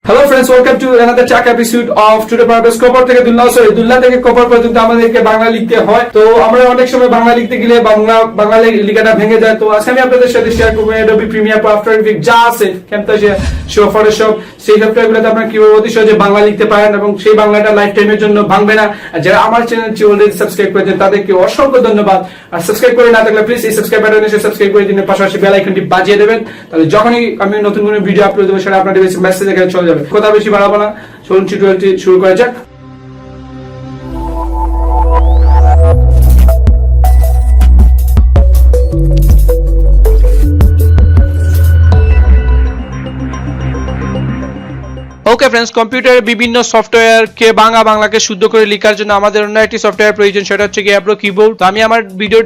Hello friends, welcome to another track episode of Today ParVez copper থেকে দুল্লা থেকে copper পর্যন্ত আমাদেরকে বাংলা লিখতে হয়। তো আমরা অনেক সময় বাংলা লিখতে গেলে বাংলা লেখাটা ভেঙে যায়। তো আজকে আমি আপনাদের সাথে শেয়ার করব Adobe Premiere Pro, After Effects যা আছে, Camtasia, Photoshop, সেই সফটওয়্যারগুলোতে আপনারা কিভাবে অতি সহজে বাংলা লিখতে পারেন এবং সেই বাংলাটা লাইফ টাইমের জন্য ভাঙবে না। আর যারা আমার চ্যানেলটি অলরেডি সাবস্ক্রাইব করেছেন তাদেরকে অসংখ্য ধন্যবাদ। আর সাবস্ক্রাইব করে না থাকলে প্লিজ এই সাবস্ক্রাইব বাটনে এসে সাবস্ক্রাইব করে দিন, পাশাপাশি বেল আইকনটি বাজিয়ে দেবেন। তাহলে যখনই আমি নতুন কোনো ভিডিও আপলোড দেব সেটা আপনাদের কাছে মেসেজ এখানে চলে যাবে। কথা বেশি বাড়াবো না, চলুন টিউটোরিয়ালটি শুরু করা যাক। ওকে ফ্রেন্ডস, কম্পিউটারের বিভিন্ন সফটওয়্যারকে বাংলাকে শুদ্ধ করে লেখার জন্য আমাদের অন্য একটি সফটওয়্যার প্রয়োজন, সেটা হচ্ছে Avro কিবোর্ড। তো আমি আমার ভিডিও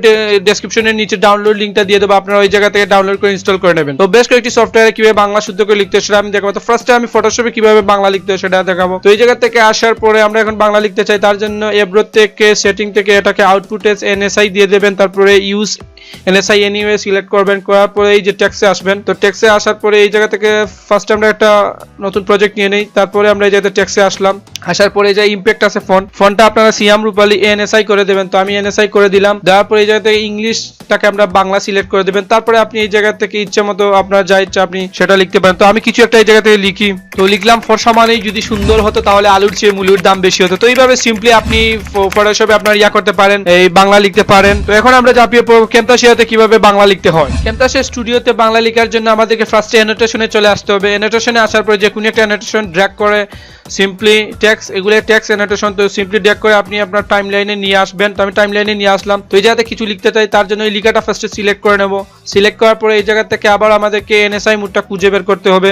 ডেসক্রিপশনের নিচে ডাউনলোড লিংকটা দিয়ে দেবো, আপনারা ওই জায়গা থেকে ডাউনলোড করে ইনস্টল করে নেবেন। তো বেশ কয়েকটি সফটওয়্যারে কিভাবে বাংলা শুদ্ধ করে লিখতে হয় সেটা আমি দেখাবো। তো ফার্স্টে আমি ফটোশপে কিভাবে বাংলা লিখতে হয় সেটা দেখাবো। তো এই জায়গা থেকে আসার পরে আমরা এখন বাংলা লিখতে চাই, তার জন্য Avro থেকে সেটিং থেকে এটাকে আউটপুট এস NSI দিয়ে দেবেন, তারপরে ইউজ NSI এনিওয়ে সিলেক্ট করবেন, করার পরে এই যে টেক্সটে আসবেন। তো টেক্সটে আসার পরে এই জায়গা থেকে ফার্স্টে আমরা একটা নতুন প্রজেক্ট নিয়ে নেই, তারপরে আমরা এই জায়গাতে টেক্সটে আসলাম। আসার পরে যে ইমপ্যাক্ট আছে ফন্টটা আপনারা Siyam Rupali ANSI করে দেবেন। তো আমি NSI করে দিলাম, দেওয়ার পরে এই জায়গা থেকে ইংলিশটাকে আমরা বাংলা সিলেক্ট করে দেবেন। তারপরে আপনি এই জায়গা থেকে ইচ্ছা মতো আপনার যা ইচ্ছা আপনি সেটা লিখতে পারেন। তো আমি কিছু একটা এই জায়গা থেকে লিখি, তো লিখলাম ফর্সা মানেই যদি সুন্দর হতো তাহলে আলুর চেয়ে মুলুর দাম বেশি হতো। তো এইভাবে সিম্পলি আপনি ফটোশপে আপনার করতে পারেন, এই বাংলা লিখতে পারেন। তো এখন আমরা চাপিয়ে পড়ব Camtasiaতে কিভাবে বাংলা লিখতে হয়। Camtasia স্টুডিওতে বাংলা লেখার জন্য আমাদেরকে ফার্স্টে অ্যানোটেশনে চলে আসতে হবে। অ্যানোটেশনে আসার পরে যে কোনো একটা অ্যানোটেশন ড্র্যাগ করে সিম্পলি টেক্সট, এগুলো টেক্সট অ্যানোটেশন, তো সিম্পলি ড্র্যাগ করে আপনি আপনার টাইমলাইনে নিয়ে আসবেন। তো আমি টাইমলাইনে নিয়ে আসলাম। তো এই জায়গাতে কিছু লিখতে চাই, তার জন্য এই লেখাটা ফার্স্টে সিলেক্ট করে নেব। সিলেক্ট করার পরে এই জায়গা থেকে আবার আমাদেরকে NSI মোডটা খুঁজে বের করতে হবে।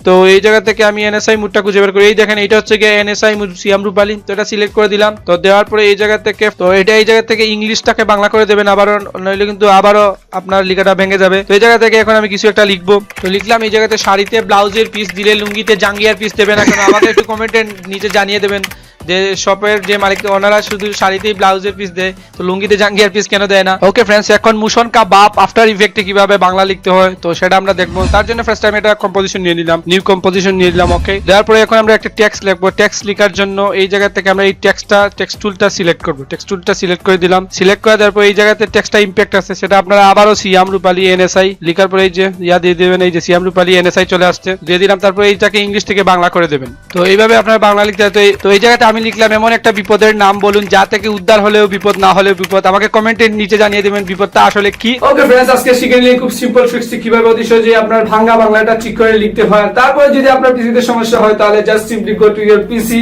তো এই জায়গা থেকে আমি NSI মোডটা খুঁজে বের করি। এই দেখেন এটা হচ্ছে গিয়ে NSI মোড Siyam Rupali। তো এটা সিলেক্ট করে দিলাম। তো দেওয়ার পরে এই জায়গা থেকে তো এটা এই জায়গা থেকে ইংলিশটাকে বাংলা করে দেবেন, আবারও নইলে কিন্তু আবারও আপনার লেখাটা ভেঙে যাবে। তো এই জায়গা থেকে এখন আমি কিছু একটা লিখবো। তো লিখলাম এই জায়গাতে শাড়িতে ব্লাউজের পিস দিলে লুঙ্গিতে জাঙ্গিয়ার পিস দেবেন। এখন আমাদের একটু কমেন্টের নিচে জানিয়ে দেবেন যে শপের যে মালিক ওনারা শুধু শাড়িতেই ব্লাউজের পিস দেয়, তো লুঙ্গিতে জাঙ্গিয়ার পিস কেন দেয় না। ওকে ফ্রেন্ডস, এখন মুশন কা বাপ আফটার ইফেক্টে কিভাবে বাংলা লিখতে হয় তো সেটা আমরা দেখবো। তার জন্য ফার্স্ট টাইম এটা কম্পোজিশন নিয়ে নিলাম, নিউ কম্পোজিশন নিয়ে নিলাম। ওকে, দেওয়ার পরে এখন আমরা একটা টেক্সট লিখবো। টেক্সট লেখার জন্য এই জায়গা থেকে আমরা এই টেক্সট টুলটা সিলেক্ট করবো। টেক্সট টুলটা সিলেক্ট করে দিলাম। সিলেক্ট করে দেওয়ার পরে এই জায়গাতে টেক্সটটা ইমপ্যাক্ট আছে, সেটা আপনারা আবারও Siyam Rupali ANSI লিখার পরে এই যে দিয়ে দেবেন, এই যে Siyam Rupali ANSI চলে আসছে, দিয়ে দিলাম। তারপরে এইটাকে ইংলিশ থেকে বাংলা করে দেবেন। তো এইভাবে আপনারা বাংলা লিখতে হয়। তো এই জায়গাতে আমি লিখলাম এমন একটা বিপদের নাম বলুন যা থেকে উদ্ধার হলেও বিপদ, না হলেও বিপদ। আমাকে কমেন্টের নিচে জানিয়ে দিবেন বিপদটা আসলে কি। ওকে ফ্রেন্ডস, আজকে শিখে নিলে খুব সিম্পল ট্রিক্স কিভাবে অতি সহজে আপনার ভাঙা বাংলাটা ঠিক করে লিখতে হয়। তারপরে যদি আপনার পিসিতে সমস্যা হয় তাহলে just simply go to your PC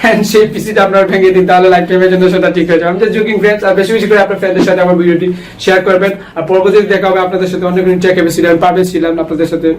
and সেই পিসিটা আপনার ভেঙে দিন, তাহলে লাইফ টাইমের জন্য সেটা ঠিক হয়ে যাবে। আমি জাস্ট জোকিং ফ্রেন্ডস। আর বেশি বেশি করে আপনার ফ্রেন্ডদের সাথে আমার ভিডিওটি শেয়ার করবেন। আর পরবর্তীতে দেখা হবে আপনাদের সাথে অন্য কোনো ট্র্যাক এপিসোডে। আমি ParVez ছিলাম আপনাদের সাথে।